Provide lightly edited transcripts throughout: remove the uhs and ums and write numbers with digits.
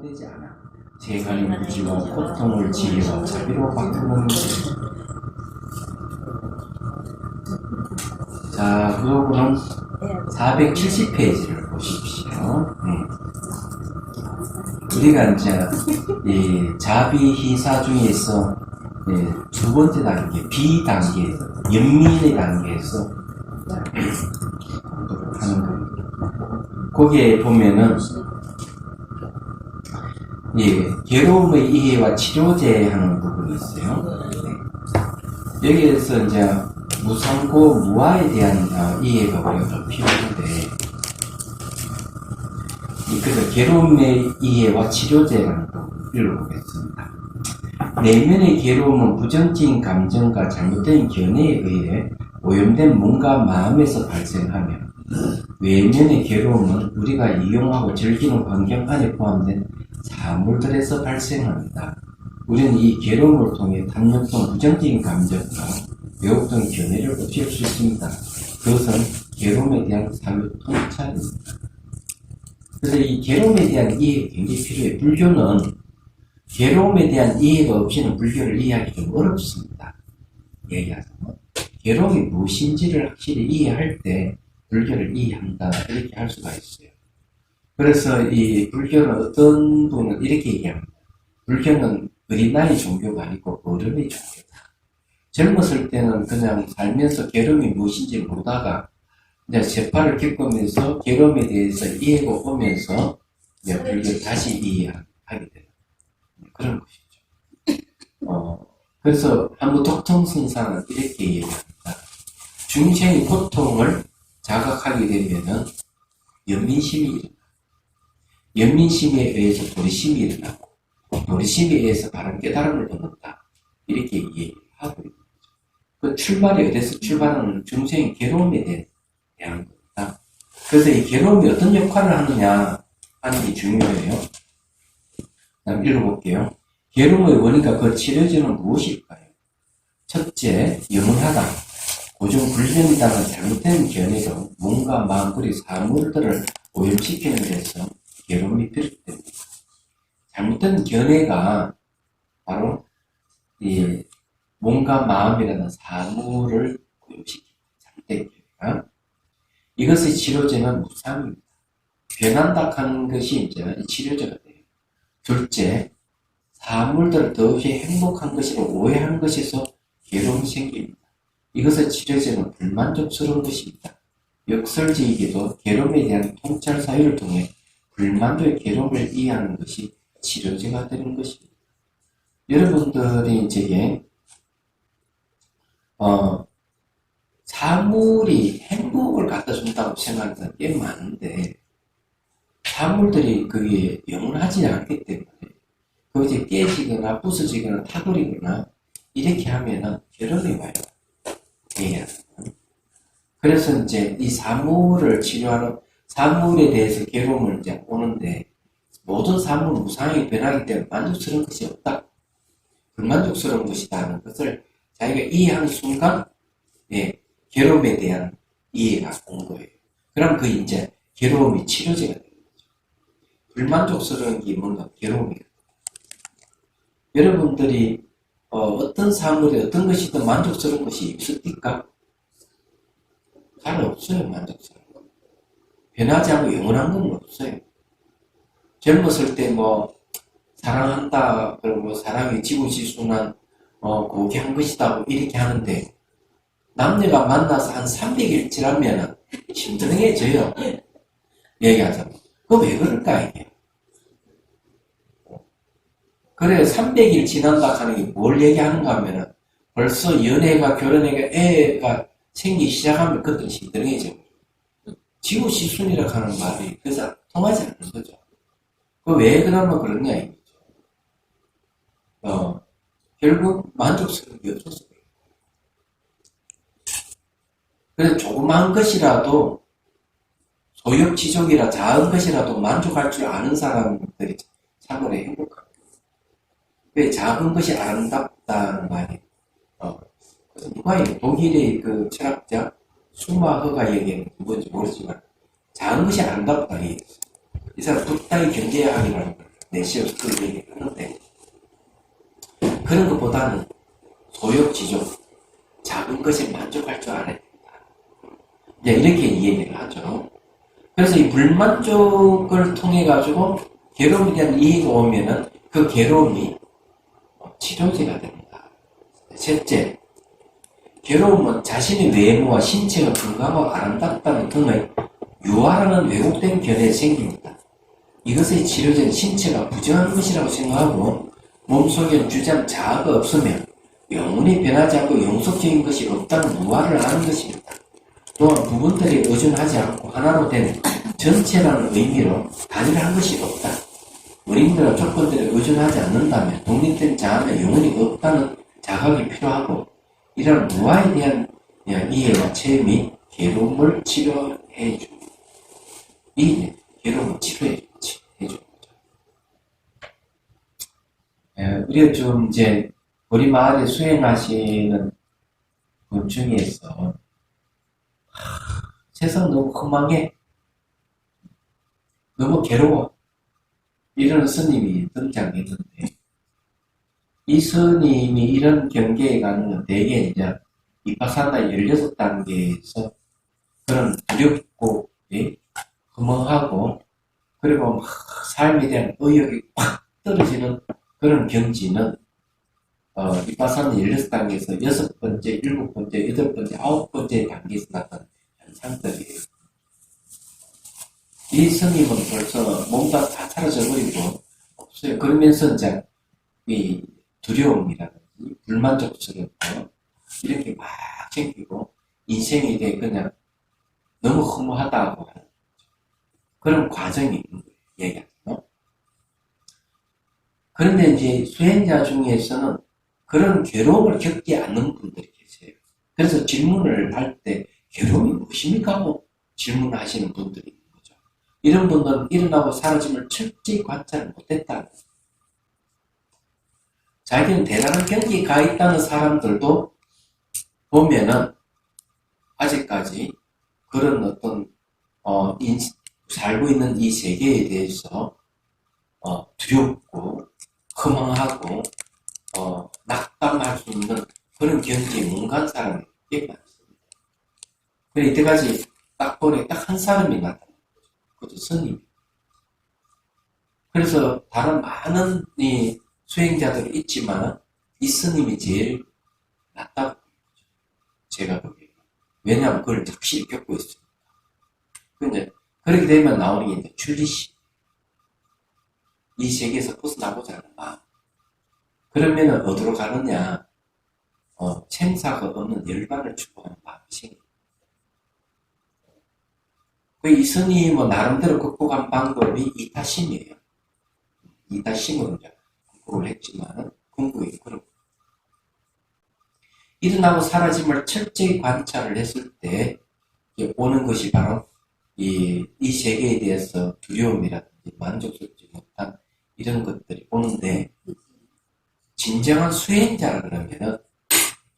되지 않아. 세간의 무지와 고통을 지혜와 자비로 바꾸는 것. 자, 그러고는 470페이지를 보십시오. 우리가 이제 이 자비희사 중에서 두 번째 단계, B단계, 연민의 단계에서 공부를 하는 겁니다. 거기에 보면은 괴로움의 이해와 치료제 하는 부분이 있어요. 여기에서 이제 무상고 무아에 대한 이해가 우리가 좀 필요한데, 그래서 괴로움의 이해와 치료제라는 부분을 읽어보겠습니다. 내면의 괴로움은 부정적인 감정과 잘못된 견해에 의해 오염된 몸과 마음에서 발생하며, 외면의 괴로움은 우리가 이용하고 즐기는 환경 안에 포함된 사물들에서 발생합니다. 우리는 이 괴로움을 통해 탐욕성 부정적인 감정과 왜곡된 견해를 고칠 수 있습니다. 그것은 괴로움에 대한 사유 통찰입니다. 그래서 이 괴로움에 대한 이해가 굉장히 필요해요. 불교는 괴로움에 대한 이해가 없이는 불교를 이해하기 좀 어렵습니다. 얘기하자면 괴로움이 무엇인지를 확실히 이해할 때 불교를 이해한다, 이렇게 할 수가 있어요. 그래서 이 불교는 어떤 분은 이렇게 얘기합니다. 불교는 어린아이 종교가 아니고 어른의 종교다. 젊었을 때는 그냥 살면서 괴로움이 무엇인지 모르다가 이제 세파를 겪으면서 괴로움에 대해서 이해가 오면서 이제 불교를 다시 이해하게 되는 그런 것이죠. 그래서 한부 독통선상은 이렇게 얘기합니다. 중생의 고통을 자각하게 되면은 연민심이 일어나. 연민심에 의해서 도리심이 일어나고, 도리심에 의해서 바른 깨달음을 얻는다. 이렇게 얘기하고 있는 거죠. 그 출발이 어디서 출발하는 중생의 괴로움에 대한 겁니다. 그래서 이 괴로움이 어떤 역할을 하느냐 하는 게 중요해요. 한번 읽어볼게요. 괴로움의 원인과 그 치료제는 무엇일까요? 첫째, 영원하다. 고정불변이라는 잘못된 견해로 몸과 마음 그리고 사물들을 오염시키는 데서 괴로움이 비롯됩니다. 잘못된 견해가 바로 이 몸과 마음이라는 사물을 오염시킵니다. 잘못된 견해가. 이것의 치료제는 무상입니다. 변한다 하는 것이 이제 치료제가 돼요. 둘째, 사물들을 더없이 행복한 것이라 오해하는 것에서 괴로움이 생깁니다. 이것의 치료제는 불만족스러운 것입니다. 역설적이게도 괴로움에 대한 통찰 사유를 통해 불만족의 괴로움을 이해하는 것이 치료제가 되는 것입니다. 여러분들이 이제 사물이 행복을 갖다 준다고 생각하는 사람이 꽤 많은데, 사물들이 그게 영원하지 않기 때문에 그것이 깨지거나 부서지거나 타버리거나 이렇게 하면은 괴로움이 와요. 그래서 이제 이 사물을 치료하는, 사물에 대해서 괴로움을 이제 오는데, 모든 사물은 무상하게 변하기 때문에 만족스러운 것이 없다. 불만족스러운 것이다는 것을 자기가 이해하는 순간, 괴로움에 대한 이해가 온 거예요. 그럼 그 이제 괴로움이 치료제가 되는 거죠. 불만족스러운 게 뭔가 괴로움이거든요. 여러분들이 어떤 사물에 어떤 것이든 만족스러운 것이 있습니까? 잘 없어요. 만족스러운 거. 변하지 않고 영원한 건 없어요. 젊었을 때 사랑한다, 그리고 사랑이 지고지순한 고귀한 것이다, 이렇게 하는데, 남녀가 만나서 한 300일 지나면 힘들어해져요. 얘기하자면. 그거 왜 그럴까, 이게? 그래, 300일 지난다 하는 게 뭘 얘기하는가 하면은, 벌써 연애가, 결혼해가, 애가 생기기 시작하면 그때 힘들어해져. 지구시순이라고 하는 말이 그래서 통하지 않는 거죠. 그 왜 그러면 그러냐, 이거죠. 결국 만족스러운 게 없었어요. 그래서 조그마한 것이라도, 소욕지족이라 작은 것이라도 만족할 줄 아는 사람들이 참으로 행복합니다. 왜 작은 것이 아름답다는 말이, 누가 독일의 그 철학자 슈마허가 얘기하는 누군지 모르지만 작은 것이 아름답다. 이 사람 붓다의 경제학이라는 걸 내시어서 그 얘기를 하는데, 그런 것보다는 소욕지족, 작은 것에 만족할 줄 알아야 된다. 이제 이렇게 이야기를 하죠. 그래서 이 불만족을 통해 가지고 괴로움에 대한 이해가 오면은 그 괴로움이 치료제가 됩니다. 셋째, 괴로움은 자신의 외모와 신체가 건강하고 아름답다는 등의 유아라는 왜곡된 견해에 생깁니다. 이것의 치료제는 신체가 부정한 것이라고 생각하고 몸속에 주장 자아가 없으면 영원히 변하지 않고 영속적인 것이 없다는 무아를 아는 것입니다. 또한 부분들이 의존하지 않고 하나로 된 전체라는 의미로 단일한 것이 없다. 어린이들은 조건들에 의존하지 않는다면 독립된 자아는 영원히 없다는 자각이 필요하고 이런 무아에 대한 이해와 체험이 괴로움을 치료해 줍니다. 이 괴로움을 치료해 줍니다. 우리가 좀 이제 우리 마을에 수행하시는 분 중에서 세상 너무 험하게 너무 괴로워 이런 스님이 등장했는데 이 스님이 이런 경계에 가는 건 대개 이제 이파사나 16단계에서 그런 두렵고 허망하고 그리고 막 삶에 대한 의욕이 확 떨어지는 그런 경지는 이파사나 16단계에서 6번째, 7번째, 8번째, 9번째 단계에서 나타나는 현상들이에요. 이 스님은 벌써 뭔가 다 사라져 버리고 없어요. 그러면서 이제 이 두려움이라든지 불만족스럽고 이렇게 막 생기고 인생에 대해 그냥 너무 허무하다고 하는 그런 과정이 있는 거예요. 얘기하죠. 그런데 이제 수행자 중에서는 그런 괴로움을 겪지 않는 분들이 계세요. 그래서 질문을 할 때 괴로움이 무엇입니까? 하고 질문하시는 분들이 있는 거죠. 이런 분들은 일어나고 사라짐을 철저히 관찰을 못했다. 자기는 대단한 경지에 가 있다는 사람들도 보면은 아직까지 그런 어떤 살고 있는 이 세계에 대해서 두렵고 허망하고 낙담할 수 있는 그런 경지에 못 간 사람이 꽤 많습니다. 그래 이때까지 딱 보니 딱 한 사람이 나타났어요. 그것도 스님. 그래서 다른 많은 이 수행자들이 있지만 이 스님이 제일 낫다고 제가 보기에는. 왜냐하면 그걸 확실히 겪고 있습니다. 근데 그렇게 되면 나오는 게 이제 출리심. 이 세계에서 벗어나고자 하는 마음. 그러면은 어디로 가느냐? 생사가 없는 열반을 추구하는 마음이 생깁니다. 이 스님은 나름대로 극복한 방법이 이타심이에요. 이타심으로 이제 극복을 했지만 궁극이 그렇고 일어나고 사라짐을 철저히 관찰을 했을 때 오는 것이 바로 이 세계에 대해서 두려움이라든지 만족스럽지 못한 이런 것들이 오는데 진정한 수행자라 그러면은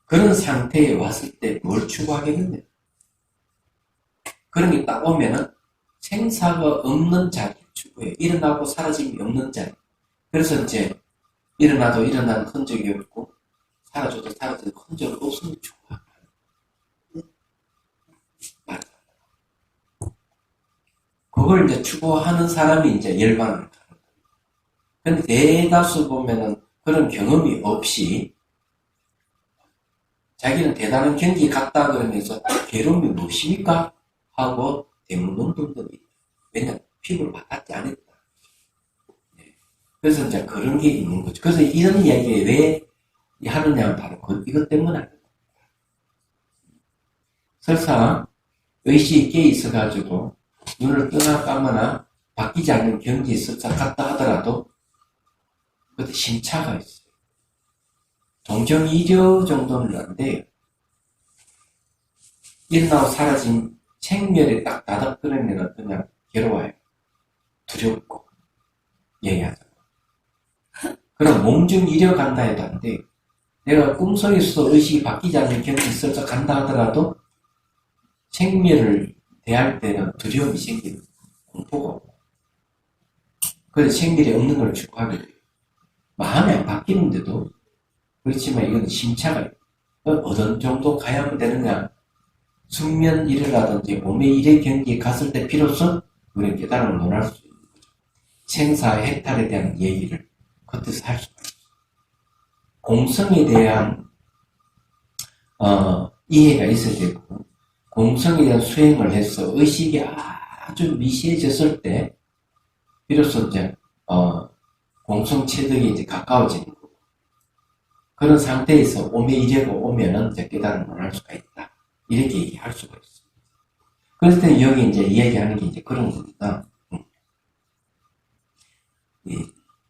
그런 상태에 왔을 때 뭘 추구하겠느냐? 그런 게 딱 오면은 생사가 없는 자리를 추구해요. 일어나고 사라짐이 없는 자리. 그래서 이제 일어나도 일어나는 흔적이 없고 사라져도 사라지는 흔적이 없으면 추구하는 말이다. 그걸 이제 추구하는 사람이 이제 열반을 가는 거예요. 근데 대다수 보면은 그런 경험이 없이 자기는 대단한 경지에 갔다 그러면서 괴로움이 무엇입니까? 하고 대묻는 분들이 왜냐면 피부를 바꿨지 않았다. 그래서 이제 그런 게 있는 거죠. 그래서 이런 이야기 왜 하느냐면 바로 이것 때문에 하는 겁니다. 설사 의식이 깨 있어가지고 눈을 뜨나 감거나 바뀌지 않는 경지에 설사 갔다 하더라도 그때 심차가 있어요. 동정이려 정도는 안 돼요. 일어나고 사라진 생멸에 딱 다닥거리면 그냥 괴로워요. 두렵고 얘기하잖아. 그럼 몸중 이려간다 해도 안 돼요. 내가 꿈속에서도 의식이 바뀌지 않는 경지에 있어서 간다 하더라도 생멸을 대할 때는 두려움이 생기는 공포가 오고 그래서 생길이 없는 걸 축구하게 돼요. 마음이 안 바뀌는데도. 그렇지만 이건 심차가 어느 정도 가야 되느냐. 숙면 일이라든지 몸의 일의 경기에 갔을 때 비로소 우리는 깨달음을 논할 수 있는 거죠. 생사의 해탈에 대한 얘기를 겉에서 할 수가 있어요. 공성에 대한 이해가 있어야 되고, 공성에 대한 수행을 해서 의식이 아주 미시해졌을 때 비로소 이제 공성 체득이 이제 가까워지는 거고, 그런 상태에서 오매이래가 오면은 이제 깨달음을 할 수가 있다. 이렇게 얘기할 수가 있습니다. 그럴 때 여기 이제 이야기하는 게 이제 그런 겁니다. 예.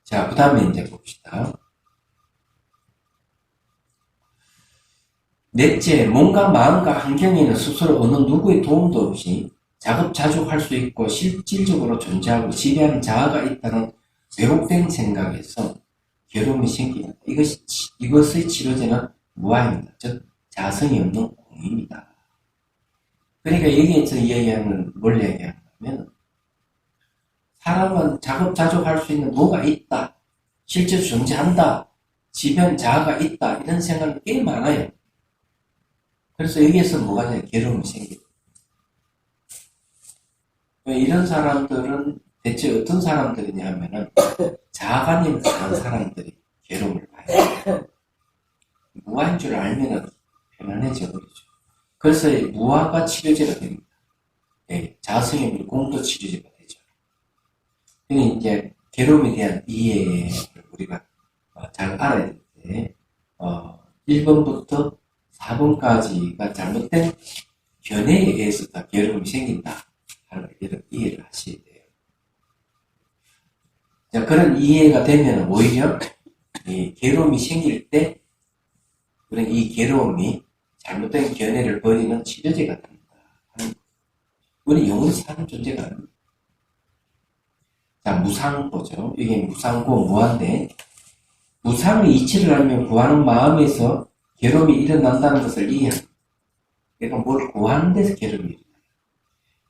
자, 그 다음에 이제 봅시다. 넷째, 몸과 마음과 환경에는 스스로 어느 누구의 도움도 없이 자급자족할 수 있고 실질적으로 존재하고 지배하는 자아가 있다는 왜곡된 생각에서 괴로움이 생깁니다. 이것의 치료제는 무아입니다. 즉, 자성이 없는 공입니다. 그러니까 여기에서 이야기하는 뭘 이야기하냐면, 사람은 자급자족할 수 있는 뭐가 있다, 실제 존재한다, 지배하는 자아가 있다, 이런 생각이 꽤 많아요. 그래서 여기에서 뭐가 되냐, 괴로움이 생깁니다. 이런 사람들은 대체 어떤 사람들이냐 하면은 자아관념을 가진 사람들이 괴로움을 봐요. 무아인 줄 알면은 편안해져 버리죠. 그래서 무아가 치료제가 됩니다. 예, 자성의 없는 공도 치료제가 되죠. 그러니 이제 괴로움에 대한 이해를 우리가 잘 알아야 되는데, 1번부터 4번까지가 잘못된 견해에 의해서 다 괴로움이 생긴다 하는 걸 이해를 하셔야 돼요. 자, 그런 이해가 되면 오히려 이 괴로움이 생길 때 그런 이 괴로움이 잘못된 견해를 버리는 치료제가 됩니다. 우리 영원히 사는 존재가 아닙니다. 자, 무상 보죠. 이게 무상고 무한데, 무상의 이치를 알면 구하는 마음에서 괴로움이 일어난다는 것을 이해합니다. 그러니까 뭘 구하는 데서 괴로움이 일어나요.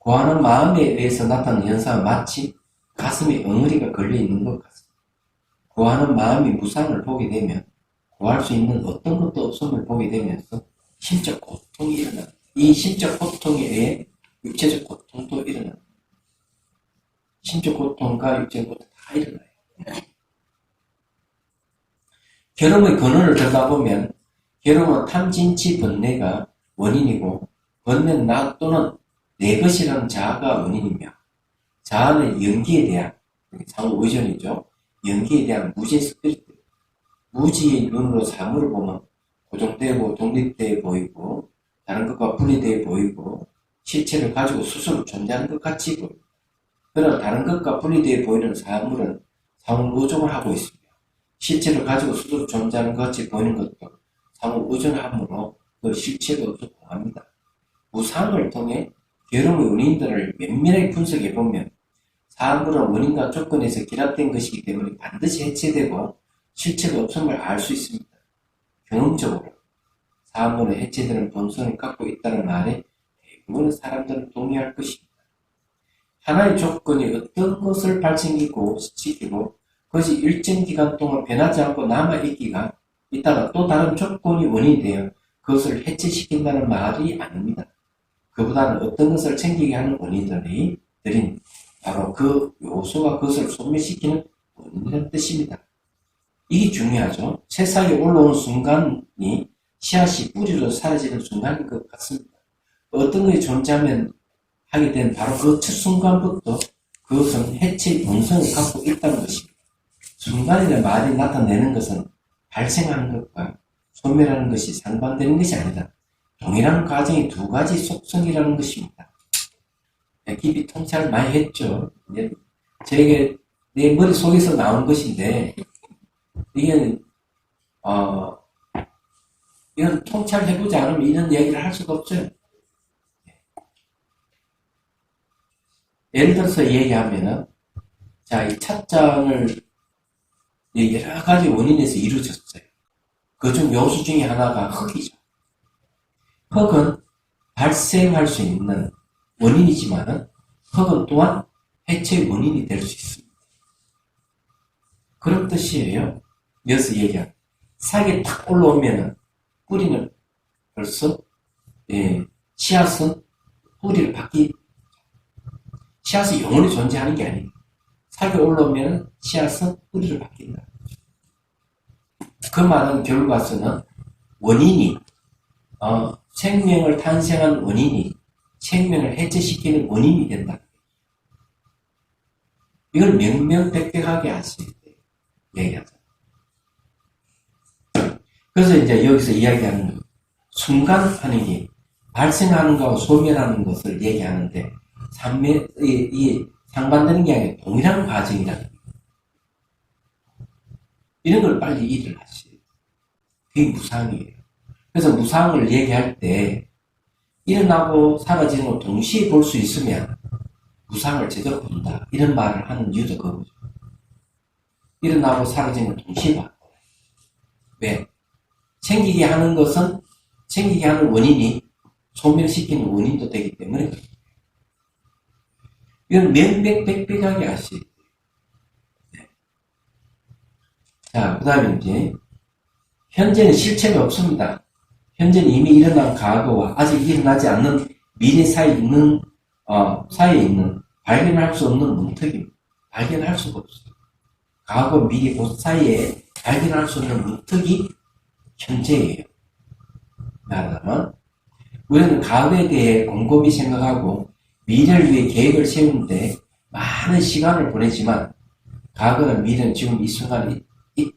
구하는 마음에 의해서 나타나는 현상은 마치 가슴에 엉어리가 걸려있는 것 같습니다. 구하는 마음이 무상을 보게 되면 구할 수 있는 어떤 것도 없음을 보게 되면서 심적 고통이 일어납니다. 이 심적 고통에 의해 육체적 고통도 일어납니다. 심적 고통과 육체적 고통 다 일어나요. 괴로움의 근원을 들여다보면 괴로움은 탐진치 번뇌가 원인이고, 번뇌는 나 또는 내 것이라는 자아가 원인이며, 자아는 연기에 대한, 상호 의존이죠. 연기에 대한 무지의 스피릿, 무지의 눈으로 사물을 보면 고정되고 독립되어 보이고 다른 것과 분리되어 보이고 실체를 가지고 스스로 존재하는 것 같이 보입니다. 그러나 다른 것과 분리되어 보이는 사물은 상호 의존을 하고 있습니다. 실체를 가지고 스스로 존재하는 것 같이 보이는 것도 상호 의존함으로 그 실체가 없어 공합니다. 무상을 통해 괴로움의 원인들을 면밀하게 분석해보면 사물은 원인과 조건에서 결합된 것이기 때문에 반드시 해체되고 실체가 없음을 알 수 있습니다. 경험적으로 사물의 해체되는 본성을 갖고 있다는 말에 대부분의 사람들은 동의할 것입니다. 하나의 조건이 어떤 것을 발생시키고 시키고 그것이 일정 기간 동안 변하지 않고 남아있기가 있다가 또 다른 조건이 원인이 되어 그것을 해체시킨다는 말이 아닙니다. 그보다는 어떤 것을 챙기게 하는 원인들이 바로 그 요소가 그것을 소멸시키는 원인이라는 뜻입니다. 이게 중요하죠. 새싹이 올라오는 순간이 씨앗이 뿌리로 사라지는 순간인 것 같습니다. 어떤 것이 존재하면 하게 된 바로 그 첫 순간부터 그것은 해체의 본성을 갖고 있다는 것입니다. 순간이라는 말이 나타내는 것은 발생하는 것과 소멸하는 것이 상반되는 것이 아니다. 동일한 과정이 두 가지 속성이라는 것입니다. 깊이 통찰을 많이 했죠. 저에게 내 머릿속에서 나온 것인데 이건 통찰해보지 않으면 이런 얘기를 할 수가 없어요. 예를 들어서 얘기하면은, 자, 이 찻잔을 여러 가지 원인에서 이루어졌어요. 그중 요소 중에 하나가 흙이죠. 흙은 발생할 수 있는 원인이지만은 흙은 또한 해체의 원인이 될 수 있습니다. 그런 뜻이에요. 여기서 얘기한. 사역이 탁 올라오면은 뿌리는 벌써, 씨앗은 뿌리를 씨앗이 영원히 존재하는 게 아니에요. 사역이 올라오면은 씨앗은 뿌리를 바뀐다. 그 말은 결과서는 원인이, 생명을 탄생한 원인이 생명을 해체시키는 원인이 된다. 이걸 명명백백하게 알 수 있대요. 얘기하자. 그래서 이제 여기서 이야기하는 순간 하는 게 발생하는 것과 소멸하는 것을 얘기하는데 이 상반되는 게 아니라 동일한 과정이라는 거예요. 이런 걸 빨리 이해를 하셔야 돼요. 그게 무상이에요. 그래서 무상을 얘기할 때 일어나고 사라지는 걸 동시에 볼 수 있으면 무상을 제대로 본다. 이런 말을 하는 이유도 그거죠. 일어나고 사라지는 걸 동시에 봐. 왜? 생기게 하는 것은 생기게 하는 원인이 소멸시키는 원인도 되기 때문에 이건 명백백백하게 아셔야 돼요. 네. 자, 그 다음에 이제 현재는 실체가 없습니다. 현재는 이미 일어난 과거와 아직 일어나지 않는 미래 사이에 있는 발견할 수 없는 문턱입니다. 발견할 수가 없어요. 과거, 미래 그 사이에 발견할 수 없는 문턱이 현재예요. 말하자면 우리는 과거에 대해 곰곰이 생각하고 미래를 위해 계획을 세우는데 많은 시간을 보내지만 과거나 미래는 지금 이 순간에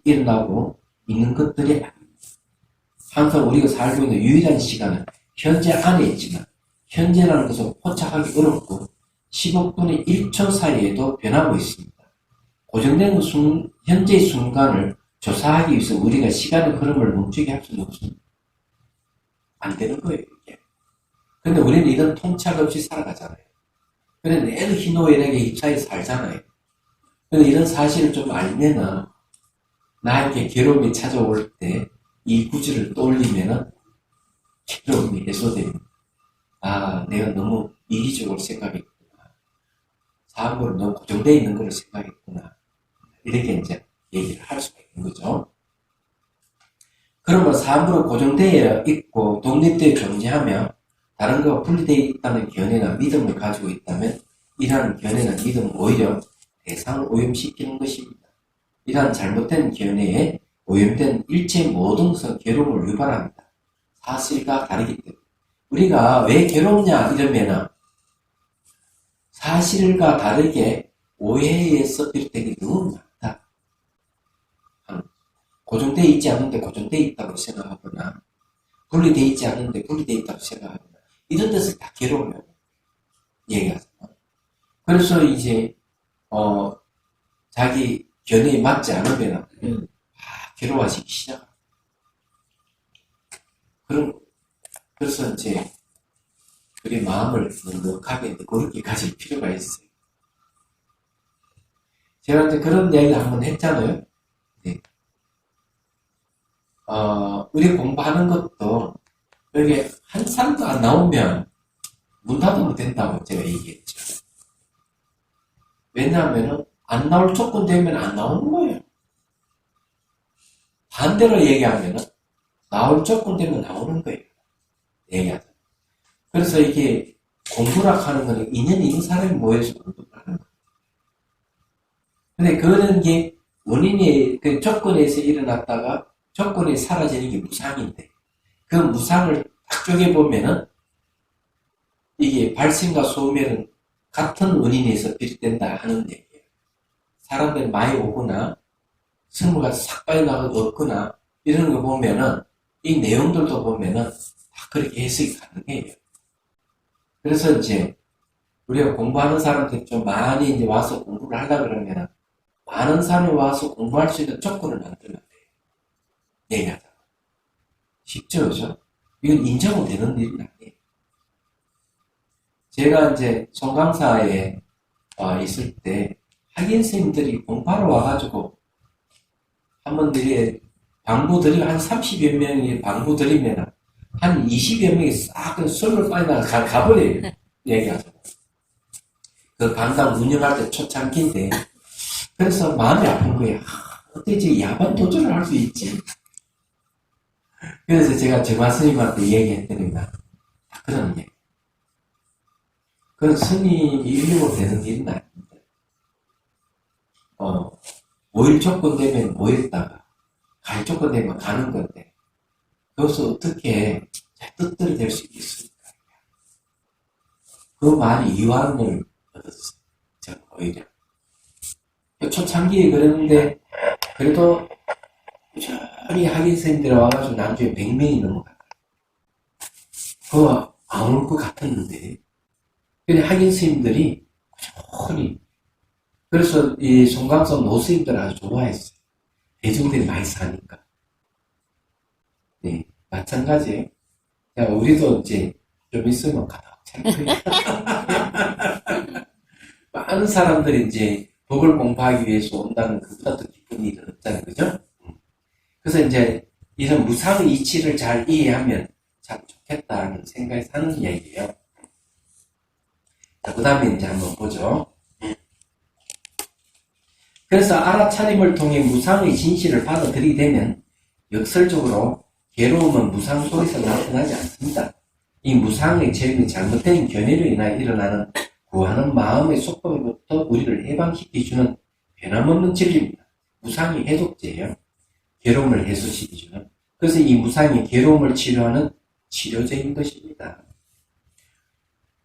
일어나고 있는 것들이 아닙니다. 항상 우리가 살고 있는 유일한 시간은 현재 안에 있지만 현재라는 것은 포착하기 어렵고 10억분의 1초 사이에도 변하고 있습니다. 고정된 현재의 순간을 조사하기 위해서 우리가 시간의 흐름을 멈추게 할 수는 없습니다. 안 되는 거예요, 이게. 근데 우리는 이런 통찰 없이 살아가잖아요. 근데 내도 희노애락에 휩싸여 살잖아요. 근데 이런 사실을 좀 알면은, 나에게 괴로움이 찾아올 때, 이 구절을 떠올리면은, 괴로움이 해소됩니다. 아, 내가 너무 이기적으로 생각했구나. 사고로 너무 고정되어 있는 걸 생각했구나. 이렇게 이제 얘기를 할 수가 있는 거죠. 그러면 사람으로 고정되어 있고 독립되어 존재하며 다른 것과 분리되어 있다는 견해나 믿음을 가지고 있다면 이러한 견해나 믿음은 오히려 대상을 오염시키는 것입니다. 이러한 잘못된 견해에 오염된 일체 모든 것은 괴로움을 유발합니다. 사실과 다르기 때문에. 우리가 왜 괴롭냐 이러면은 사실과 다르게 오해에 의해서 비롯된 게 너무 많다. 고정되어 있지 않은데 고정되어 있다고 생각하거나 분리되어 있지 않은데 분리되어 있다고 생각하거나 이런 데서 다 괴로우면 얘기하잖아. 그래서 이제 자기 견해에 맞지 않으면 괴로워하시기 시작합니다. 그래서 이제 우리 마음을 넉넉하게 그렇게 가질 필요가 있어요. 제가 이제 그런 이야기 한번 했잖아요. 네. 우리 공부하는 것도 여기 한 사람도 안 나오면 문 닫으면 된다고 제가 얘기했죠. 왜냐하면 안 나올 조건 되면 안 나오는 거예요. 반대로 얘기하면 나올 조건 되면 나오는 거예요. 얘기하자. 그래서 이게 공부라 하는 거는 인연이 있는 사람이 모여서 공부를 하는 거예요. 근데 그런 게 원인이 그 조건에서 일어났다가 조건이 사라지는 게 무상인데 그 무상을 딱 쪼개보면은 이게 발생과 소멸은 같은 원인에서 비롯된다 하는 얘기예요. 사람들이 많이 오거나 선물가 싹 빠져나가도 없거나 이런 거 보면은 이 내용들도 보면은 다 그렇게 해석이 가능해요. 그래서 이제 우리가 공부하는 사람들이 좀 많이 이제 와서 공부를 하려고 그러면은 많은 사람이 와서 공부할 수 있는 조건을 만들면 돼요. 얘기하자. 쉽죠, 그죠? 이건 인정은 되는 일은 아니에요. 제가 이제 송강사에 있을 때 학연 선생님들이 공부하러 와가지고 한번 이렇게 방부 드리면 한 30여 명이 방부 드리면 한 20여 명이 싹 솔로 빠져나가 가버려요. 얘기하자. 그 강당 운영할 때 초창기인데 그래서 마음이 아픈 거예요. 어떻게 저 야반 도주를 할 수 있지? 그래서 제가 정화 스님한테 얘기했더니만, 그런 얘기. 그 스님이 일로 되는 일은 아닌데, 5일 조건 되면 5일다가, 갈 조건 되면 가는 건데, 그것을 어떻게 뜻대로 될 수 있을까? 그 말이 이완을 얻었어요. 저는 오히려. 초창기에 그랬는데, 그래도 꾸준히 학인 선생님들 와가지고 나중에 100명이 넘어갔다. 그거 안 올 것 같았는데. 근데 학인 선생님들이 꾸준히. 그래서 이 송강선 노스님들 아주 좋아했어요. 대중들이 많이 사니까. 네, 마찬가지예요. 우리도 이제 좀 있으면 가다 찰 거예요. 많은 사람들이 이제 법을 공부하기 위해서 온다는 그보다 더 기쁜 일은 없잖아요. 그죠? 그래서 이제 이런 무상의 이치를 잘 이해하면 참 좋겠다는 생각이 사는 이야기예요. 자, 그 다음에 이제 한번 보죠. 그래서 알아차림을 통해 무상의 진실을 받아들이게 되면 역설적으로 괴로움은 무상 속에서 나타나지 않습니다. 이 무상의 체험이 잘못된 견해로 인하여 일어나는 구하는 마음의 속범부터 우리를 해방시켜주는 변함없는 진리입니다. 무상이 해독제예요. 괴로움을 해소시켜주는. 그래서 이 무상이 괴로움을 치료하는 치료제인 것입니다.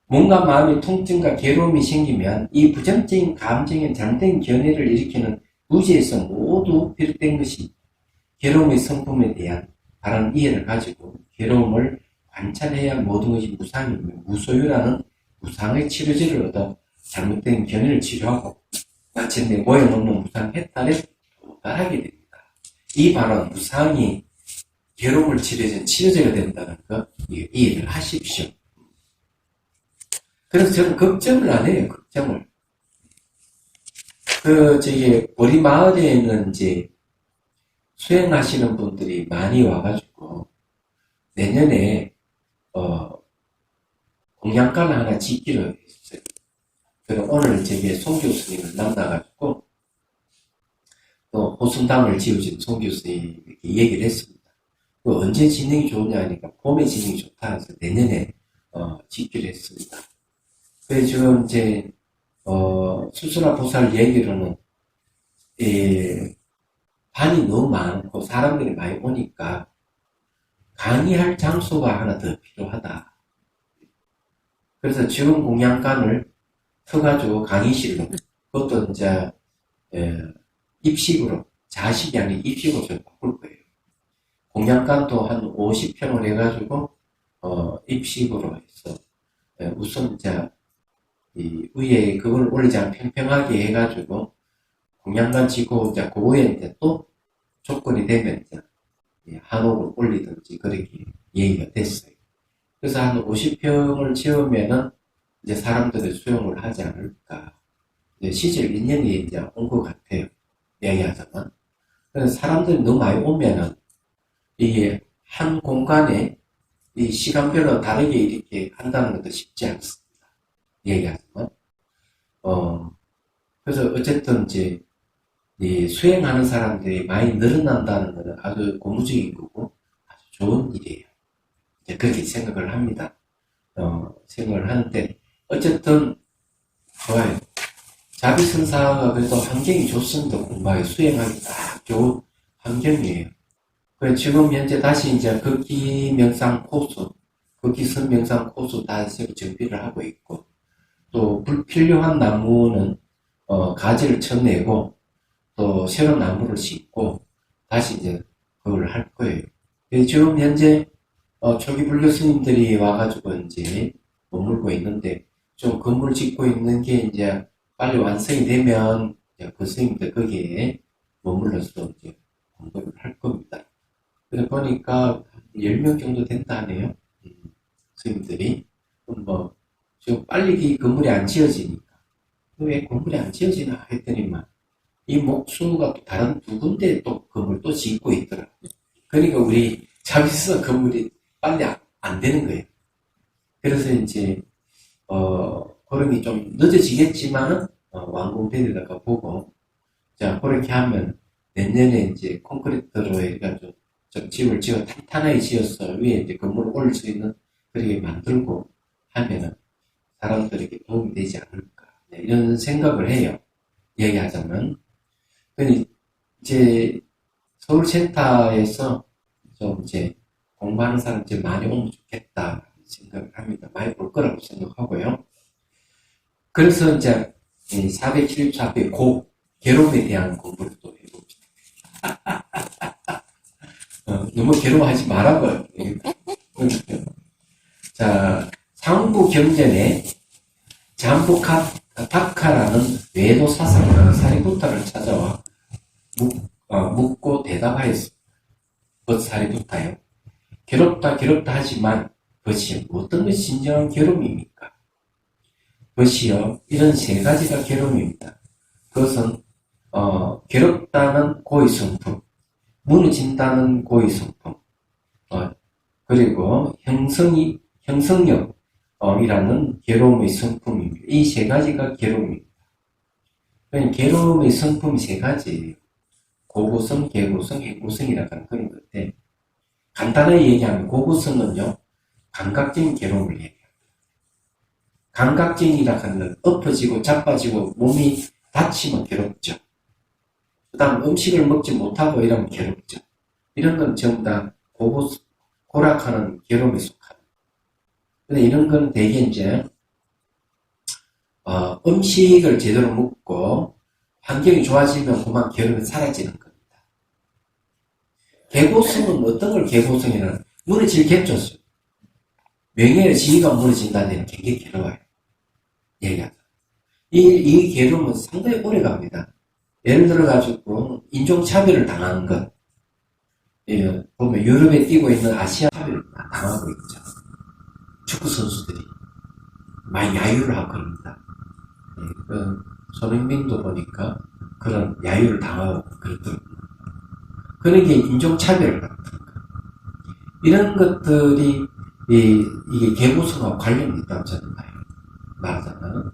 몸과 마음의 통증과 괴로움이 생기면 이 부정적인 감정의 잘못된 견해를 일으키는 무지에서 모두 비롯된 것이 괴로움의 성품에 대한 바른 이해를 가지고 괴로움을 관찰해야 모든 것이 무상이며 무소유라는 무상의 치료제를 얻어 잘못된 견해를 치료하고 마침내 모여놓는 무상 해탈에 도달하게 됩니다. 이 바로 무상이 괴로움을 치료해준 치료제가 된다는 거 이해를 하십시오. 그래서 저는 걱정을 안 해요. 걱정을. 우리 마을에는 이제 수행하시는 분들이 많이 와가지고 내년에 공양간을 하나 짓기로 했어요. 그래서 오늘 송 교수님을 만나가지고 또 호순당을 지으신 송 교수님 이렇게 얘기를 했습니다. 언제 진행이 좋으냐 하니까 봄에 진행이 좋다 해서 내년에 짓기로 했습니다. 그래서 지금 수수라 보살 얘기로는 반이 너무 많고 사람들이 많이 오니까 강의할 장소가 하나 더 필요하다. 그래서 지금 공양관을 터가지고 강의실로, 그것도 이제 입식으로, 자식이 아닌 입식으로 좀 바꿀 거예요. 공양관도 한 50평을 해가지고 입식으로 해서 우선 이제 이 위에 그걸 올리자 평평하게 해가지고 공양관 짓고 이제 그 위에 이제 또 조건이 되면 이제 한옥을 올리든지 그렇게 얘기가 됐어요. 그래서 한 50평을 지으면은 이제 사람들이 수용을 하지 않을까. 이제 시절 1년이 이제 온 것 같아요. 얘기하자면. 그래서 사람들이 너무 많이 오면은 이게 한 공간에 이 시간별로 다르게 이렇게 한다는 것도 쉽지 않습니다. 얘기하자면. 그래서 어쨌든 이제 이 수행하는 사람들이 많이 늘어난다는 것은 아주 고무적인 거고 아주 좋은 일이에요. 이제 그렇게 생각을 합니다. 생각을 하는데 어쨌든 좋아요. 자비선사가 그래도 환경이 좋습니다. 공부하기 수행하기 딱 좋은 환경이에요. 그래서 지금 현재 다시 이제 걷기 명상 코스, 걷기 선명상 코스 다시 정비를 하고 있고 또 불필요한 나무는 가지를 쳐내고 또 새로운 나무를 심고 다시 이제 그걸 할 거예요. 지금 현재 초기 불교 스님들이 와가지고 이제 머물고 있는데 좀 건물 짓고 있는 게 이제 빨리 완성이 되면 그 스님들 거기에 머물러서 이제 공부를 할 겁니다. 그래 보니까 10명 정도 된다 하네요. 스님들이. 뭐 지금 빨리 이 건물이 안 지어지니까 왜 건물이 안 지어지나 했더니만 이 목수가 또 다른 두 군데 또 건물 또 짓고 있더라고요. 그러니까 우리 자비선 건물이 빨리 안 되는 거예요. 그래서 이제 그런 게 좀 늦어지겠지만은 완공되리다가 보고 자 그렇게 하면 내년에 이제 콘크리트로 해가지고 좀 집을 지어 탄탄하게 지어서 위에 이제 건물을 올릴 수 있는 그렇게 만들고 하면은 사람들에게 도움이 되지 않을까. 네, 이런 생각을 해요. 얘기하자면. 근데 이제 서울센터에서 좀 이제 공부하는 사람 좀 많이 오면 좋겠다 생각을 합니다. 많이 올 거라고 생각하고요. 그래서 이제 474회 괴로움에 대한 공부를 또 해봅시다. 너무 괴로워하지 말라고요. 자, 상부 경전에 잠부카타카라는 외도 사상가가 사리부타를 찾아와 묻고 대답하였습니다. 사리부타요. 괴롭다 하지만 그것이 어떤 것이 진정한 괴로움입니까? 그것이요, 이런 세 가지가 괴로움입니다. 그것은 괴롭다는 고의 성품, 무너진다는 고의 성품, 그리고 형성력이라는 괴로움의 성품입니다. 이 세 가지가 괴로움입니다. 그러니까 괴로움의 성품이 세 가지예요. 고고성, 개고성, 핵고성이라고 하는 그런 건데, 간단하게 얘기하면 고고성은요, 감각적인 괴로움을 얘기합니다. 감각적이라고 하는 건 엎어지고 자빠지고 몸이 다치면 괴롭죠. 그 다음 음식을 먹지 못하고 이러면 괴롭죠. 이런 건 전부 다 고락하는 괴로움에 속합니다. 근데 이런 건 대개 이제 음식을 제대로 먹고 환경이 좋아지면 그만 괴로움이 사라지는 겁니다. 개고성은 어떤 걸 개고성이라는 무너질겠죠. 명예의 지위가 무너진다는 데는 굉장히 괴로워요. 얘기하자. 이 괴로움은 상당히 오래 갑니다. 예를 들어가지고 인종차별을 당하는 것. 예, 보면 유럽에 뛰고 있는 아시아 차별을 당하고 있죠. 축구 선수들이 많이 야유를 하고 그럽니다. 예, 손흥민도 보니까 그런 야유를 당하고 그렇더라고요. 그런 게 인종차별을 같은 거. 이런 것들이 이게 개고성과 관련이 있다고 저는 봐요. 말하자면.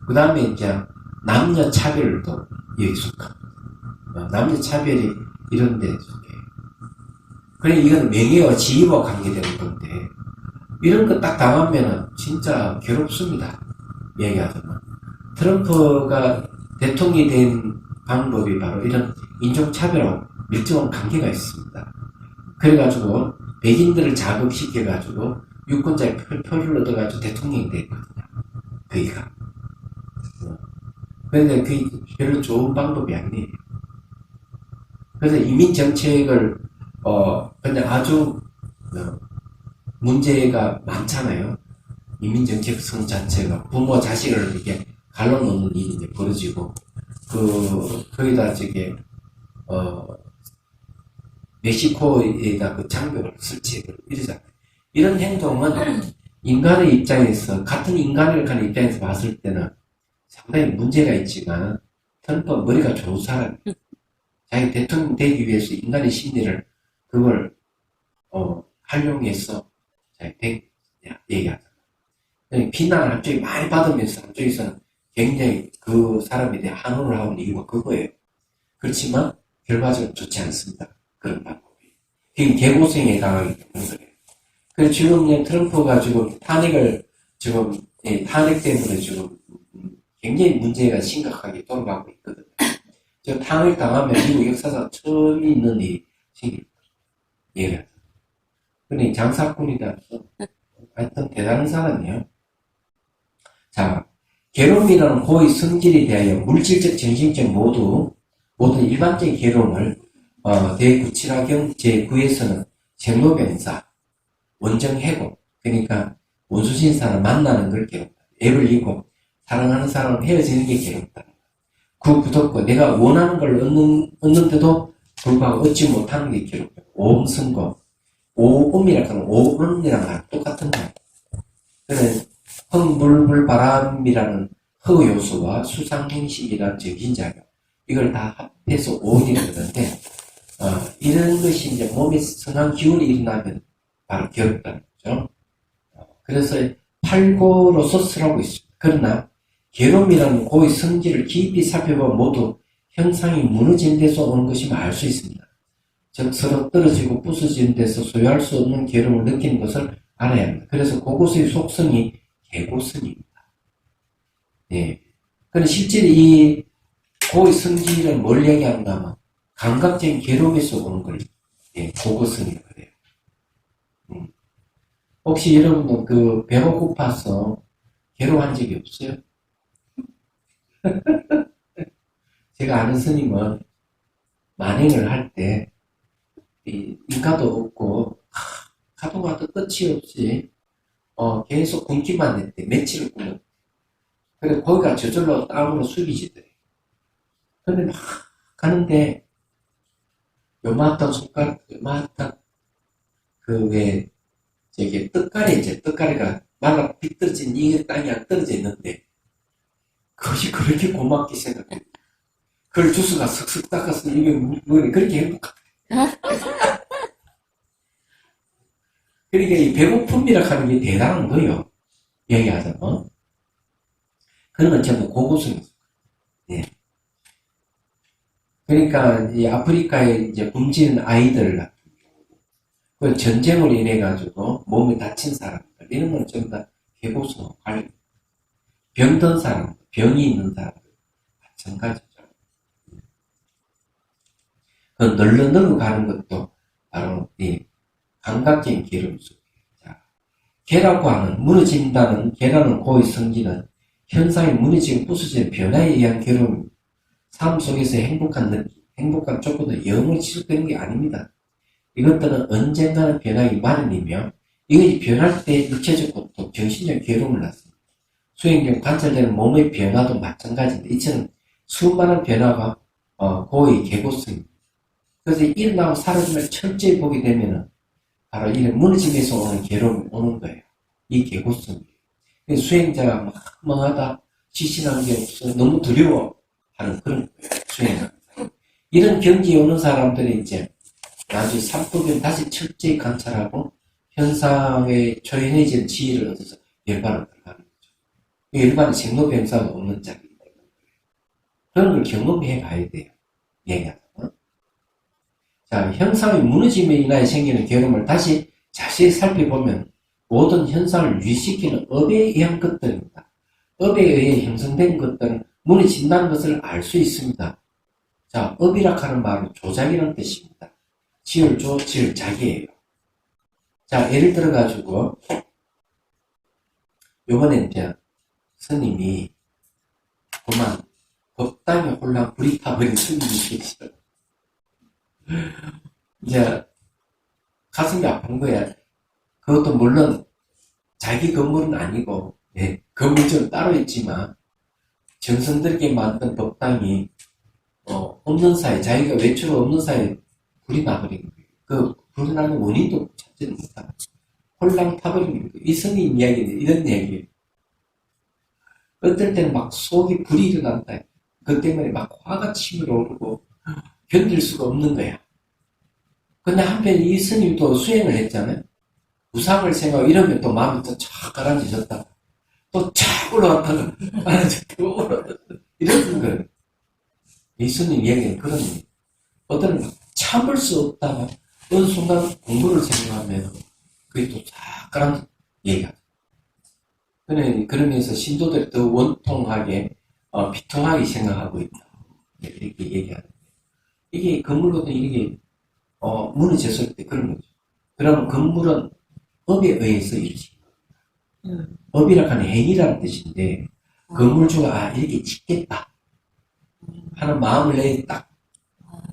그 다음에 이제 남녀 차별도 여기 속합니다. 남녀 차별이 이런 데 속해요. 그래, 이건 명예와 지위와 관계되는 건데, 이런 거 딱 당하면은 진짜 괴롭습니다. 얘기하자면. 트럼프가 대통령이 된 방법이 바로 이런 인종차별하고 밀접한 관계가 있습니다. 그래가지고, 백인들을 자극시켜가지고, 유권자의 표를 얻어가지고 대통령이 됐거든요. 그이가. 그런데 그게 별로 좋은 방법이 아니에요. 그래서 이민정책을, 그냥 아주, 문제가 많잖아요. 이민정책성 자체가 부모 자식을 이렇게 갈라놓는 일이 이제 벌어지고, 거기다 저게, 멕시코에다 그 장벽을 설치해 이러잖아요. 이런 행동은 인간의 입장에서, 같은 인간을 하는 입장에서 봤을 때는 상당히 문제가 있지만, 트럼프가 머리가 좋은 사람이에요. 자기 대통령 되기 위해서 인간의 심리를, 그걸, 활용해서, 얘기하잖아요. 비난을 한쪽이 많이 받으면서 한쪽에서는 굉장히 그 사람에 대해 환호를 하는 이유가 그거예요. 그렇지만, 결과적으로 좋지 않습니다. 그런 방법이. 그게 개고생에 해당하기 때문에. 그래서 지금 트럼프가 지금 탄핵 때문에 지금 굉장히 문제가 심각하게 돌아가고 있거든요. 저 탄핵 당하면 미국 역사상 처음 있는 일이 생깁니다. 예. 근데 장사꾼이다. 하여튼 대단한 사람이에요. 자, 괴로움이라는 고의 성질에 대하여 물질적, 정신적 모든 일반적인 괴로움을 대구칠화경 제9에서는 생로병사, 원정해고, 그러니까 원수신사를 만나는 걸 괴롭다. 애를 잃고 사랑하는 사람을 헤어지는 게 괴롭다. 그 부덕고 내가 원하는 걸 얻는데도 불구하고 얻지 못하는 게 괴롭다. 오음선고, 오음이라고 하는 오음이랑 똑같은 거예요. 그래서 흙물불바람이라는 허 요소와 수상행식이라는 정신작용, 이걸 다 합해서 오음이라고 하는데, 이런 것이 이제 몸에 성한 기운이 일어나면 바로 괴롭다는 거죠. 그래서 팔고로서 쓰라고 있습니다. 그러나 괴로움이라는 고의 성질을 깊이 살펴보면 모두 형상이 무너진 데서 오는 것임을 알 수 있습니다. 즉 서로 떨어지고 부서지는 데서 소유할 수 없는 괴로움을 느끼는 것을 알아야 합니다. 그래서 그곳의 속성이 개고성입니다. 예. 근데 실제로 이 고의 성질은 뭘 얘기하는가 하면 감각적인 괴로움에서 오는 걸 고고성이라고 그래요. 혹시 여러분도 그 배가 고파서 괴로워한 적이 없어요? 제가 아는 스님은 만행을 할 때 인가도 없고 가도 가도 끝이 없이 계속 굶기만 했대. 며칠을 굶었대. 그래서 거기가 저절로 땀으로 숙이지더래. 근데 막 가는데 요만한 손가락, 요만한 그 저기 떡가리가 말라 비떨어진 이 땅이 안 떨어져 있는데 그것이 그렇게 고맙게 생각해. 그걸 주스가 슥슥 닦아서 이게 뭐니 그렇게 행복하다. 그러니까 이 배고픔이라 하는 게 대단한 거예요. 얘기하자면. 그런 건 전부 고고성이죠. 예. 그러니까 이 아프리카에 이제 굶주린 아이들 같은 경우, 그 전쟁으로 인해 가지고 몸이 다친 사람들 이런 건 전부 다 개고성 관련. 병든 사람, 병이 있는 사람들 마찬가지죠. 그 널러 가는 것도 바로 이 감각적인 괴로움 속에. 자, 괴라고 하는 무너진다는 괴라는 고의 성질은 현상이 무너지고 부서지는 변화에 의한 괴로움입니다. 삶 속에서 행복한 느낌, 행복한 조건도 영원히 지속되는 게 아닙니다. 이것들은 언젠가는 변하기 마련이며 이것이 변할 때 육체적 고통, 정신적 괴로움을 낳습니다. 수행중 관찰되는 몸의 변화도 마찬가지인데 이처럼 수많은 변화가 고의 개고성입니다. 그래서 일어나고 사라짐을 철저히 보게 되면은 바로 이런 무너짐에서 오는 괴로움이 오는 거예요. 이 개고성이에요. 수행자가 막 멍하다, 지신한 게 없어, 너무 두려워 하는 그런 거예요. 수행자. 이런 경지에 오는 사람들이 이제 나중에 삼법을 다시 철저히 관찰하고 현상에 초연해진 지혜를 얻어서 열반을 들어가는 거죠. 열반은 생로병사가 없는 자리이기 때문에 그런 걸 경험해 봐야 돼요. 얘기하자면. 자, 현상의 무너짐에 인하여 생기는 괴로움을 다시 자세히 살펴보면 모든 현상을 유지시키는 업에 의한 것들입니다. 업에 의해 형성된 것들은 무너진다는 것을 알 수 있습니다. 자, 업이라 하는 말은 조작이라는 뜻입니다. 지을조, 지을작이에요. 자, 예를 들어가지고 요번에 이제 스님이 그만 법당에 홀랑 불이 타버린 스님이 계시더라고요. 이제 가슴이 아픈 거야. 그것도 물론 자기 건물은 아니고 건물 좀 따로 있지만 정성들게 만든 법당이 없는 사이, 자기가 외출 없는 사이에 불이 나버린 거예요. 그 불이 나는 원인도 찾지는 못하고 홀랑 타버린 거예요. 이 스님 이야기는 이런 얘기예요. 어떨 때는 막 속이 불이 일어난다. 그 때문에 막 화가 치밀어 오르고 견딜 수가 없는 거야. 근데 한편 이 스님도 수행을 했잖아요. 무상을 생각하고 이러면 또 마음이 또 쫙 가라앉아졌다. 또 쫙 올라왔다가 가라앉았다. 올라왔다. 이러는 거예요. 이 스님 얘기는 그런 얘기. 어떤 참을 수 없다가 어느 순간 공부를 생각하면 그게 또 쫙 가라앉아 얘기하죠. 그러면서 신도들이 더 원통하게 비통하게 생각하고 있다. 이렇게 얘기하는 거예요. 이게 건물로도 이렇게 무너졌을 때 그런 거죠. 그러면 건물은 업에 의해서 이루어진 겁니다. 업이라 하는 행위라는 뜻인데 건물주가 이렇게 짓겠다 하는 마음을 내에 딱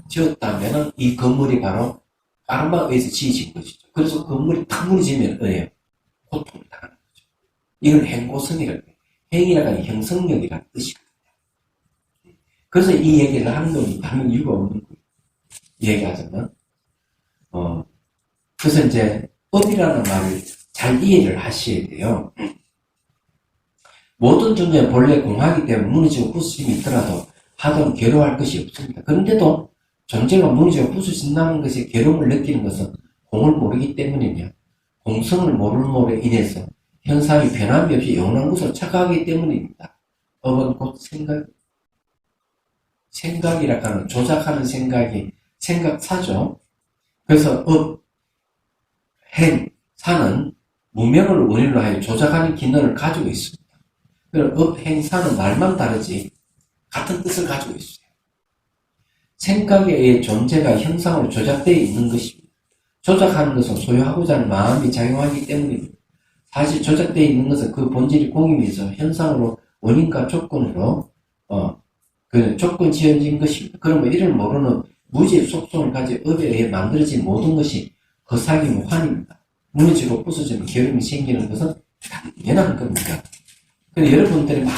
지었다면 이 건물이 바로 까르마에 의해서 지어진 것이죠. 그래서 건물이 탁 무너지면 고통을 당하는 거죠. 이건 행고성이라고 해요. 행위라고 하는 형성력이라는 뜻입니다. 그래서 이 얘기를 하는 놈이 다른 이유가 없는 거예요. 얘기하자면 그래서 이제 업이라는 말을 잘 이해를 하셔야 돼요. 모든 존재는 본래 공하기 때문에 무너지고 부서짐이 있더라도 하도는 괴로워할 것이 없습니다. 그런데도 존재가 무너지고 부서진다는 것에 괴로움을 느끼는 것은 공을 모르기 때문이며 공성을 모름으로 인해서 현상이 변함이 없이 영원한 것으로 착각하기 때문입니다. 업은 곧 생각. 생각이라 하는 조작하는 생각이 생각사죠. 그래서 업, 행, 사는 무명을 원인으로 하여 조작하는 기능을 가지고 있습니다. 그럼 업, 행, 사는 말만 다르지 같은 뜻을 가지고 있어요. 생각에 의해 존재가 형상으로 조작되어 있는 것입니다. 조작하는 것은 소유하고자 하는 마음이 작용하기 때문입니다. 사실 조작되어 있는 것은 그 본질이 공임에서 현상으로 원인과 조건으로 그 조건 지어진 것입니다. 그러면 이를 모르는 무지의 속성을 가진 업에 의해 만들어진 모든 것이 허사기면 환입니다. 무너지고 부서지면 괴로움이 생기는 것은 당연한 겁니다. 근데 여러분들이 막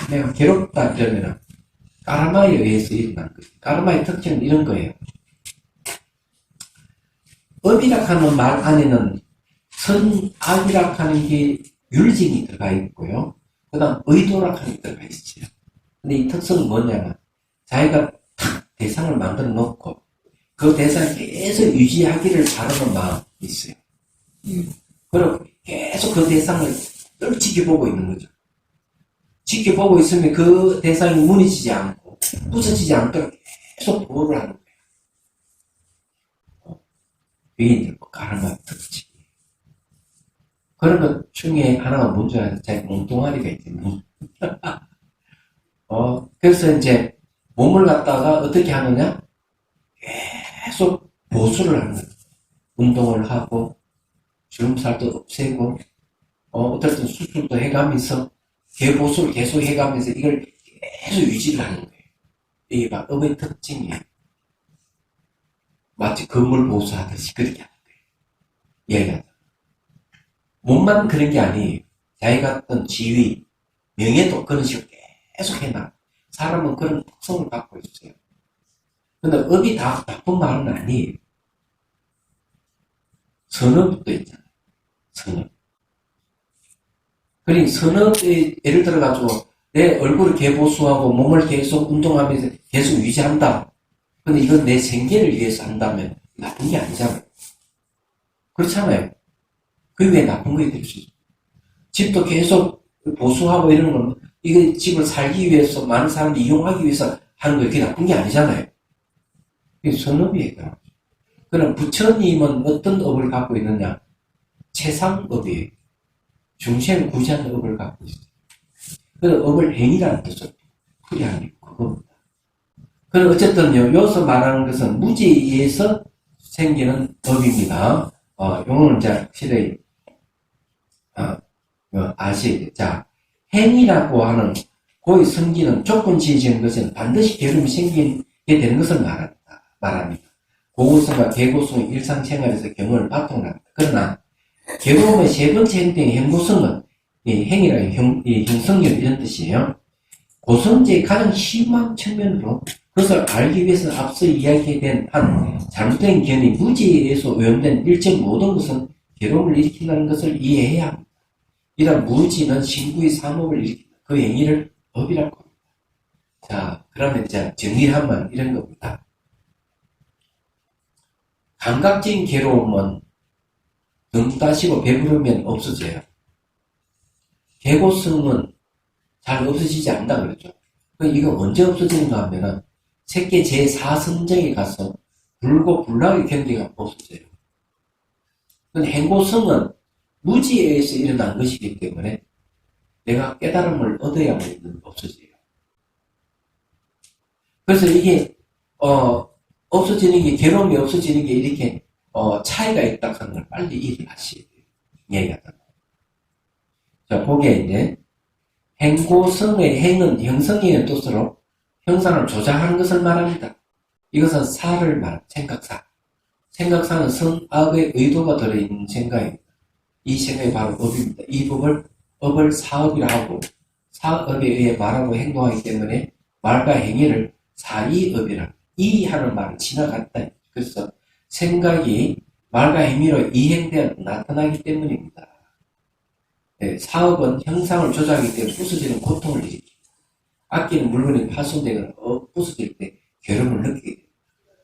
내가 괴롭다 이러면은 까르마에 의해서 일어난 거예요. 까르마의 특징은 이런 거예요. 업이라 하는 말 안에는 선악이라 하는 게 율징이 들어가 있고요. 그 다음 의도라 하는 게 들어가 있어요. 근데 이 특성은 뭐냐면 자기가 탁 대상을 만들어 놓고 그 대상을 계속 유지하기를 바라는 마음이 있어요. 그리고 계속 그 대상을 늘 지켜보고 있는 거죠. 지켜보고 있으면 그 대상이 무너지지 않고 부서지지 않도록 계속 보호를 하는 거예요. 이게 이제 가르마 특징. 그런 것 중에 하나가 뭔지 알아요? 제 몸뚱아리가 있거든요. 그래서 이제 몸을 갖다가 어떻게 하느냐? 계속 보수를 하는 거예요. 운동을 하고, 주름살도 없애고, 어떨 땐 수술도 해가면서, 개보수를 계속 해가면서 이걸 계속 유지를 하는 거예요. 이게 막 업의 특징이에요. 마치 건물 보수하듯이 그렇게 하는 거예요. 얘가. 몸만 그런 게 아니에요. 자기가 어떤 지위, 명예도 그런 식으로 계속 해놔. 사람은 그런 특성을 갖고 있어요. 근데 업이 다 나쁜 말은 아니에요. 선업도 있잖아요. 선업. 그러니 선업에 예를 들어가지고 내 얼굴을 개보수하고 몸을 계속 운동하면서 계속 유지한다. 근데 이건 내 생계를 위해서 한다면 나쁜 게 아니잖아요. 그렇잖아요. 그게 왜 나쁜 거에 될 수 있어요? 집도 계속 보수하고 이러는 건 이게 집을 살기 위해서 많은 사람들이 이용하기 위해서 하는 거 이게 나쁜 게 아니잖아요. 이게 선업이에요. 그럼 부처님은 어떤 업을 갖고 있느냐? 최상업이에요. 중생을 구제하는 업을 갖고 있어요. 그래서 업을 행이라는 뜻은 풀이 아니고 그겁니다. 그럼 어쨌든요, 여기서 말하는 것은 무지에 의해서 생기는 업입니다. 요거는 이제 확실히 아셔야 돼요. 자, 행이라고 하는 고의 성기는 조건 지어지는 것은 반드시 괴로움이 생기게 되는 것을 말합니다. 고고성과 개고성의 일상생활에서 경험을 바탕으로 합니다. 그러나 괴로움의 세 번째 행동의 행고성은 행이라는 형성력 이런 뜻이에요. 고성제의 가장 심한 측면으로 그것을 알기 위해서는 앞서 이야기된 한 잘못된 견이 무지에 의해서 오염된 일정 모든 것은 괴로움을 일으킨다는 것을 이해해야 합니다. 이런 무지는 신구의 삼업을 일으킨다. 그 행위를 업이라고 합니다. 자, 그러면 이제 정리를 하면 이런 겁니다. 감각적인 괴로움은 등 따시고 배부르면 없어져요. 개고성은 잘 없어지지 않는다 그랬죠. 이거 언제 없어지는가 하면은 세계 제4성정에 가서 불고 불락의 견디가 없어져요. 행고성은 무지에 의해서 일어난 것이기 때문에 내가 깨달음을 얻어야만 없어져요. 그래서 이게 없어지는 게 괴로움이 없어지는 게 이렇게 차이가 있다는 걸 빨리 이해하셔야 돼요. 얘기하다. 자, 거기에 이제 행고성의 행은 형성이라는 뜻으로 형상을 조작하는 것을 말합니다. 이것은 사를 말합니다. 생각사. 생각사는 선악의 의도가 들어있는 생각입니다. 이 생각이 바로 업입니다. 이 업을 사업이라 하고 사업에 의해 말하고 행동하기 때문에 말과 행위를 사이업이라 이 하는 말을 지나갔다. 그래서 생각이 말과 행위로 이행되어 나타나기 때문입니다. 네, 사업은 형상을 조작하기 때문에 부서지는 고통을 일으킵니다. 악기는 물건이 파손되거나 부서질 때 괴로움을 느끼게 됩니다.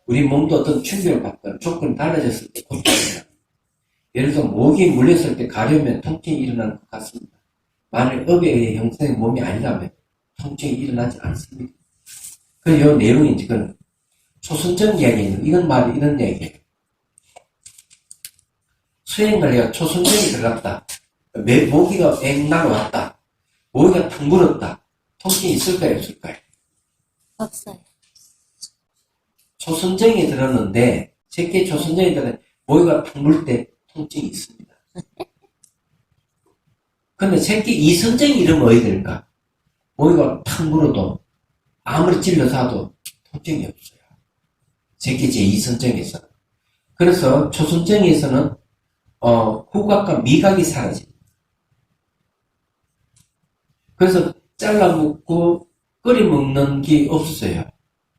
우리 몸도 어떤 충격을 받거나 조건이 달라졌을 때 고통을 일어납니다. 예를 들어 모기에 물렸을 때 가려면 통증이 일어나는 것 같습니다. 만약 업에 의해 형성된 몸이 아니라면 통증이 일어나지 않습니다. 그 요 내용이 지금 초순정 이야기는 이건 말이 이런 이야기예요. 수행관리가 초순정이 들어갔다. 모기가 앵 날아왔다. 모기가 탁 물었다. 통증이 있을까요, 없을까요? 없어요. 초순정이 들었는데, 새끼 초순정이 들었는데, 모기가 탁 물 때 통증이 있습니다. 근데 새끼 이순정이 이러면 어디 될까? 모기가 탁 물어도, 아무리 찔러서 통증이 없어요. 새끼 제2순정에서는. 그래서 초순정에서는, 후각과 미각이 사라집니다. 그래서 잘라먹고 끓여 먹는 게 없어요.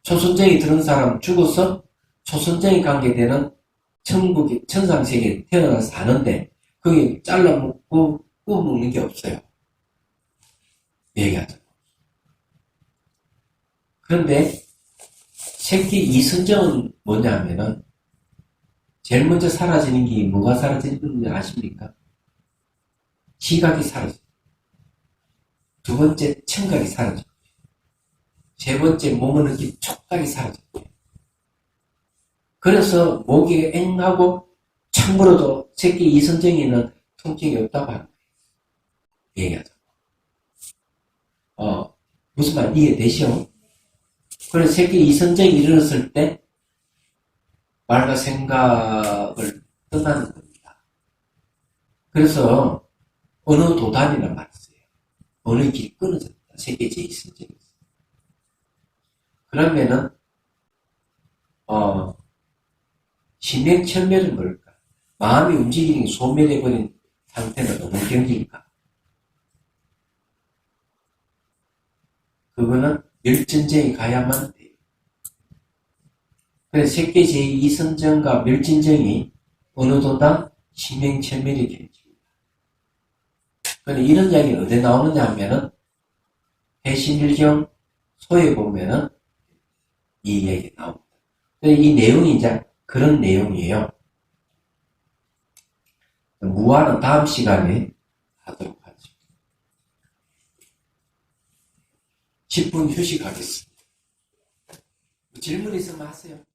초순정이 들은 사람 죽어서 초순정이 관계되는 천국이, 천상세계에 태어나서 사는데, 거기 잘라먹고 구워 먹는 게 없어요. 얘기하죠. 그런데, 새끼 이순정은 뭐냐 하면은, 제일 먼저 사라지는 게 뭐가 사라지는지 아십니까? 시각이 사라집니다. 두 번째, 청각이 사라집니다. 세 번째, 몸을 느낀 촉각이 사라집니다. 그래서 목이 앵하고 착 물어도 새끼 이순정에는 통증이 없다고 하는 거예요. 얘기하죠. 무슨 말 이해되시오? 그래서 새끼 이순정이 일어났을 때 말과 생각을 떠나는 겁니다. 그래서 어느 도단이란 말이 있어요. 어느 길이 끊어졌다. 새끼 제2순정에서. 그러면은 심행천멸은 뭘까? 마음이 움직이는 게 소멸해버린 상태는 어느 경지일까? 그거는 멸진정에 가야만 돼요. 그래서 새끼 제2선정과 멸진정이 어느 도당 심행천멸의 경지입니다. 그런데 이런 이야기는 어디에 나오느냐 하면은 해신일경 소에 보면은 이 이야기 나옵니다. 이 내용이 이제 그런 내용이에요. 무화는 다음 시간에 하도록 하죠. 10분 휴식하겠습니다. 질문 있으면 하세요.